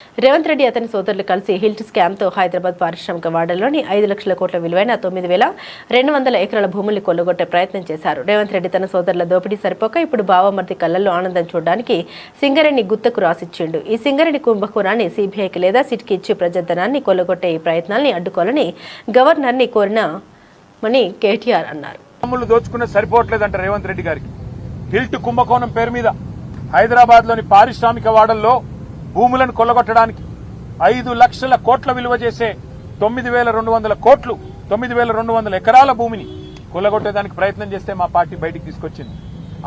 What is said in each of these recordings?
రేవంత్ రెడ్డి అతని సోదరులు కలిసి హిల్ట్ స్కామ్తో హైదరాబాద్ పారిశ్రామిక వాడలోని 5 లక్షల కోట్ల విలువైన 9,200 ఎకరాల భూముల్ని కొల్లగొట్టే ప్రయత్నం చేశారు. రేవంత్ రెడ్డి తన సోదరుల దోపిడీ సరిపోక ఇప్పుడు బావమర్ది కళ్లలో ఆనందం చూడడానికి సింగరేణి గుత్తకు రాసిచ్చిండు. ఈ సింగరేణి కుంభకోణాన్ని సీబీఐకి లేదా సిట్కి ఇచ్చి ప్రజాధనాన్ని కొల్లగొట్టే ఈ ప్రయత్నాల్ని అడ్డుకోవాలని గవర్నర్ని కోరినామని కేటీఆర్ అన్నారు. దోచుకున్న సరిపోవట్లేదంట రేవంత్ రెడ్డి గారికి. హిల్ట్ కుంభకోణం పేరు మీద హైదరాబాద్ లోని పారిశ్రామిక వాడల్లో భూములను కొల్లగొట్టడానికి 5 లక్షల కోట్ల విలువ చేసే 9,200 కోట్లు 9,200 ఎకరాల భూమిని కొల్లగొట్టేదానికి ప్రయత్నం చేస్తే మా పార్టీ బయటికి తీసుకొచ్చింది.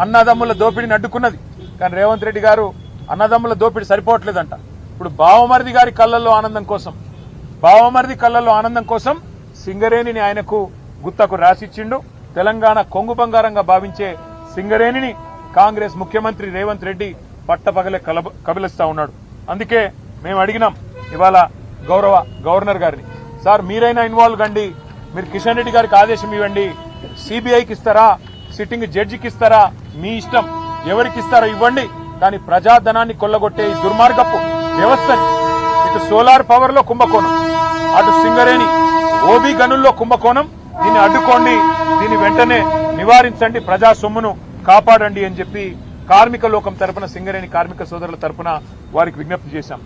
అన్నదమ్ముల దోపిడిని అడ్డుకున్నది. కానీ రేవంత్ రెడ్డి గారు అన్నదమ్ముల దోపిడి సరిపోవట్లేదంట. ఇప్పుడు బావమర్ది గారి కళ్ళల్లో ఆనందం కోసం సింగరేణిని ఆయనకు గుత్తకు రాసిచ్చిండు. తెలంగాణ కొంగు బంగారంగా భావించే సింగరేణిని కాంగ్రెస్ ముఖ్యమంత్రి రేవంత్ రెడ్డి పట్టపగలే కబిలిస్తా ఉన్నాడు. అందుకే మేము అడిగినాం ఇవాళ గౌరవ గవర్నర్ గారిని, సార్ మీరైనా ఇన్వాల్వ్ కండి, మీరు కిషన్ రెడ్డి గారికి ఆదేశం ఇవ్వండి, సిబిఐకి ఇస్తారా, సిట్టింగ్ జడ్జికి ఇస్తారా, మీ ఇష్టం, ఎవరికి ఇస్తారో ఇవ్వండి, కానీ ప్రజాధనాన్ని కొల్లగొట్టే ఈ దుర్మార్గపు వ్యవస్థని, ఇటు సోలార్ పవర్ లో కుంభకోణం, అటు సింగరేణి ఓబీ గనుల్లో కుంభకోణం, దీన్ని అడ్డుకోండి, దీన్ని వెంటనే నివారించండి, ప్రజా సొమ్మును కాపాడండి అని చెప్పి కార్మిక లోకం తరపున సింగరేణి కార్మిక సోదరుల తరపున వారికి విజ్ఞప్తి చేశాం.